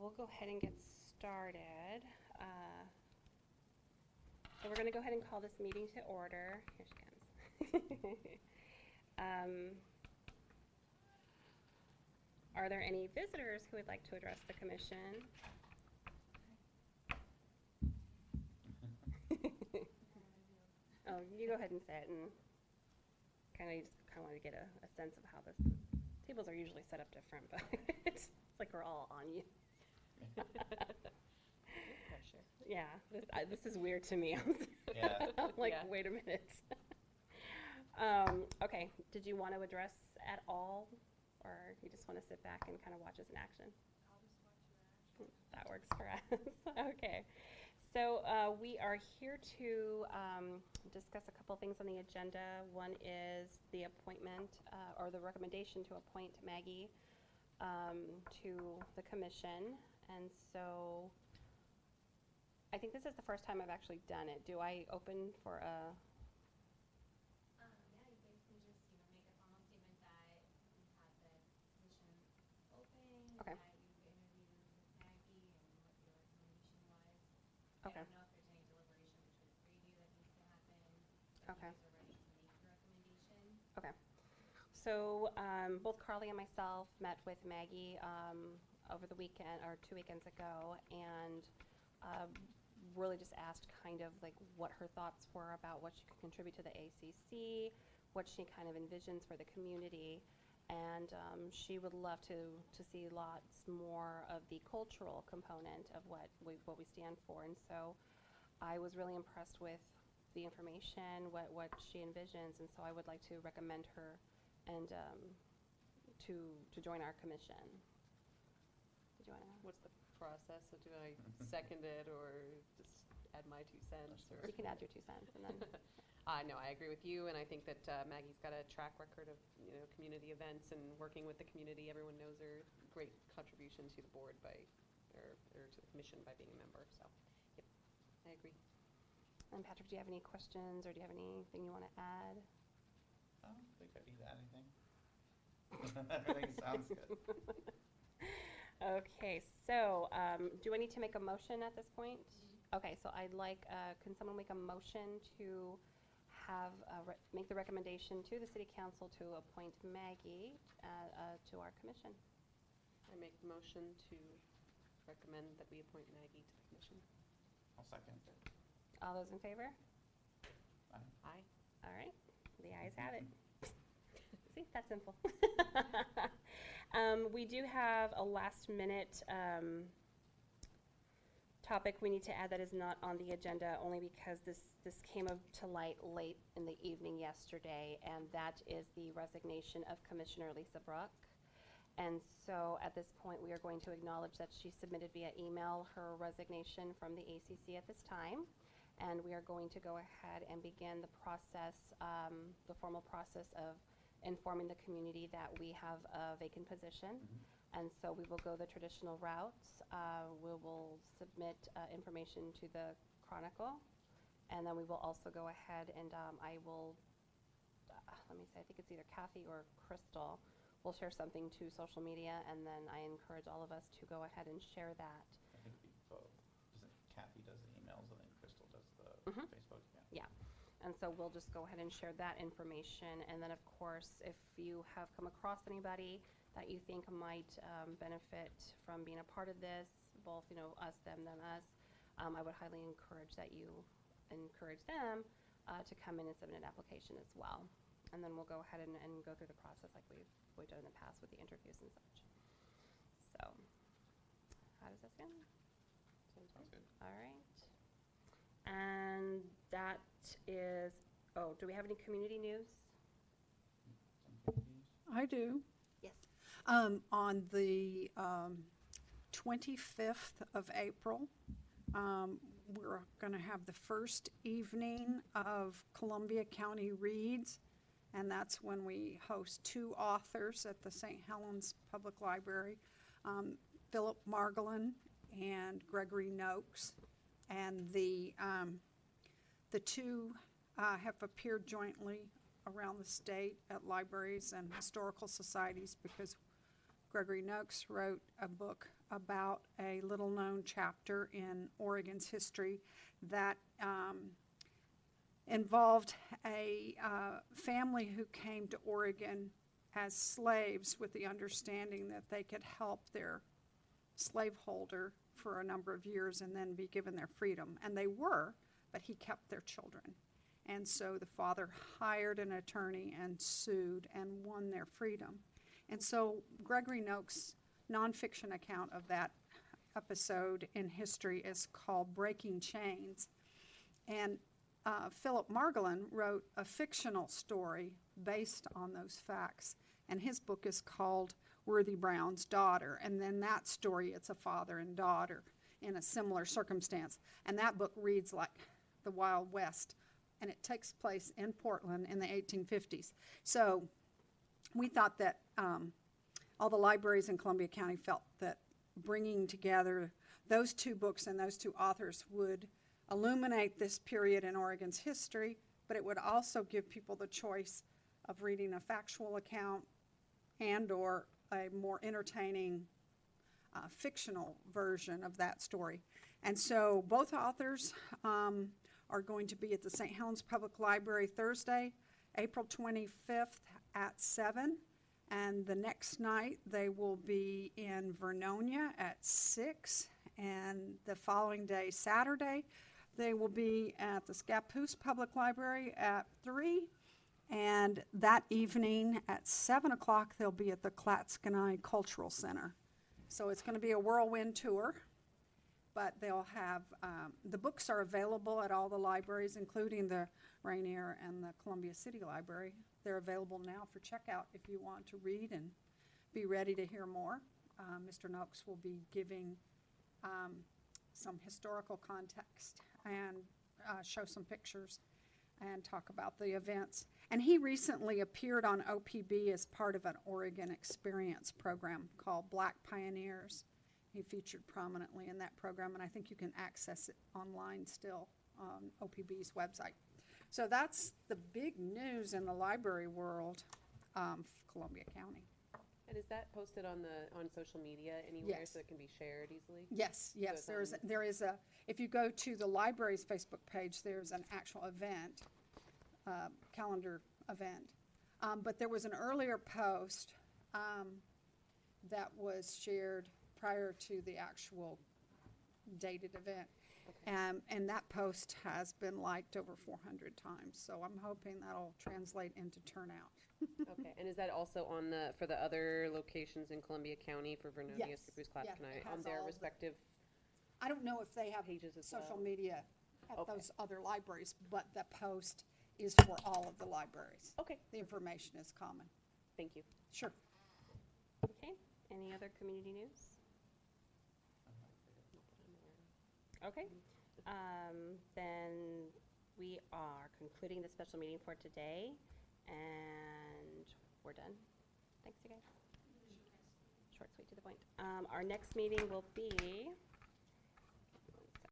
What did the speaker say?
We'll go ahead and get started. So we're going to go ahead and call this meeting to order. Here she comes. Are there any visitors who would like to address the commission? Oh, you go ahead and sit and you just kind of want to get a sense of how this is. Tables are usually set up different, but it's like we're all on you. Pressure. Yeah, this is weird to me. Yeah. I'm like, Yeah. wait a minute. Okay, did you want to address at all, or you just want to sit back and kind of watch us in action? I'll just watch your action. That works for us. Okay. So we are here to discuss a couple things on the agenda. One is the appointment or the recommendation to appoint Maggie to the commission. And so I think this is the first time I've actually done it. Do I open for a... Yeah, you guys can just, make a formal statement that you had the position open, Okay. that you interviewed with Maggie, and what your recommendation was. Okay. I don't know if there's any deliberation between the three of you that needs to happen. If Okay. you guys are ready to make your recommendation. Okay. So both Carly and myself met with Maggie over the weekend, or 2 weekends ago, and really just asked kind of like what her thoughts were about what she could contribute to the ACC, what she kind of envisions for the community, and she would love to see lots more of the cultural component of what we stand for. And so I was really impressed with the information, what she envisions, and so I would like to recommend her and to join our commission. Did you want to? What's the process? So do I second it or just add my 2 cents? Or You can add your 2 cents, and then No, I agree with you, and I think that Maggie's got a track record of community events and working with the community. Everyone knows her great contribution to the board or to the commission by being a member. So, yep, I agree. And Patrick, do you have any questions, or do you have anything you want to add? I don't think I need anything. Everything sounds good. Okay, so do I need to make a motion at this point? Okay, so I'd like, can someone make a motion to make the recommendation to the City Council to appoint Maggie to our commission? I make the motion to recommend that we appoint Maggie to the commission. I'll second. All those in favor? Aye. All right, the ayes have it. See, that's simple. We do have a last-minute topic we need to add that is not on the agenda, only because this came to light late in the evening yesterday, and that is the resignation of Commissioner Lisa Bruck. And so at this point, we are going to acknowledge that she submitted via email her resignation from the ACC at this time. And we are going to go ahead and begin the process, the formal process of informing the community that we have a vacant position. And so we will go the traditional routes. We will submit information to the Chronicle. And then we will also go ahead and I will, let me say, I think it's either Kathy or Crystal will share something to social media. And then I encourage all of us to go ahead and share that. I think we both. Kathy does the emails and then Crystal does the Facebook. Yeah. And so we'll just go ahead and share that information. And then, of course, if you have come across anybody that you think might benefit from being a part of this, both, us, them, us, I would highly encourage that you encourage them to come in and submit an application as well. And then we'll go ahead and go through the process like we've done in the past with the interviews and such. So, how does this go? Sounds good. All right. And that is, do we have any community news? I do. Yes. On the 25th of April, we're going to have the first evening of Columbia County Reads, and that's when we host 2 authors at the St. Helens Public Library, Philip Margolin and Gregory Noakes. And the 2 have appeared jointly around the state at libraries and historical societies because Gregory Noakes wrote a book about a little-known chapter in Oregon's history that involved a family who came to Oregon as slaves with the understanding that they could help their slaveholder for a number of years and then be given their freedom. And they were, but he kept their children. And so the father hired an attorney and sued and won their freedom. And so Gregory Noakes' nonfiction account of that episode in history is called Breaking Chains. And Philip Margolin wrote a fictional story based on those facts. And his book is called Worthy Brown's Daughter. And then that story, it's a father and daughter in a similar circumstance. And that book reads like the Wild West. And it takes place in Portland in the 1850s. So we thought that all the libraries in Columbia County felt that bringing together those two books and those two authors would illuminate this period in Oregon's history, but it would also give people the choice of reading a factual account and or a more entertaining fictional version of that story. And so both authors are going to be at the St. Helens Public Library Thursday, April 25th at 7. And the next night they will be in Vernonia at 6. And the following day, Saturday, they will be at the Scappoose Public Library at 3. And that evening at 7 o'clock, they'll be at the Clatskanie Cultural Center. So it's going to be a whirlwind tour, but they'll have, the books are available at all the libraries, including the Rainier and the Columbia City Library. They're available now for checkout if you want to read and be ready to hear more. Mr. Noakes will be giving some historical context and show some pictures and talk about the events. And he recently appeared on OPB as part of an Oregon Experience program called Black Pioneers. He featured prominently in that program, and I think you can access it online still on OPB's website. So that's the big news in the library world of Columbia County. And is that posted on social media anywhere Yes. so it can be shared easily? Yes, it's there is a, if you go to the library's Facebook page, there's an actual event, calendar event. But there was an earlier post that was shared prior to the actual dated event. Okay. And that post has been liked over 400 times, so I'm hoping that'll translate into turnout. Okay, and is that also on for the other locations in Columbia County for Vernonia, Yes. Scappoose, Yeah, Clatskanie, it on has their all the- respective? I don't know if they have Pages as social well. media at Okay. those other libraries, but the post is for all of the libraries. Okay, The information is common. thank you. Sure. Okay, any other community news? Okay, then we are concluding the special meeting for today, and we're done. Thanks, you guys. Short, sweet, to the point. Our next meeting will be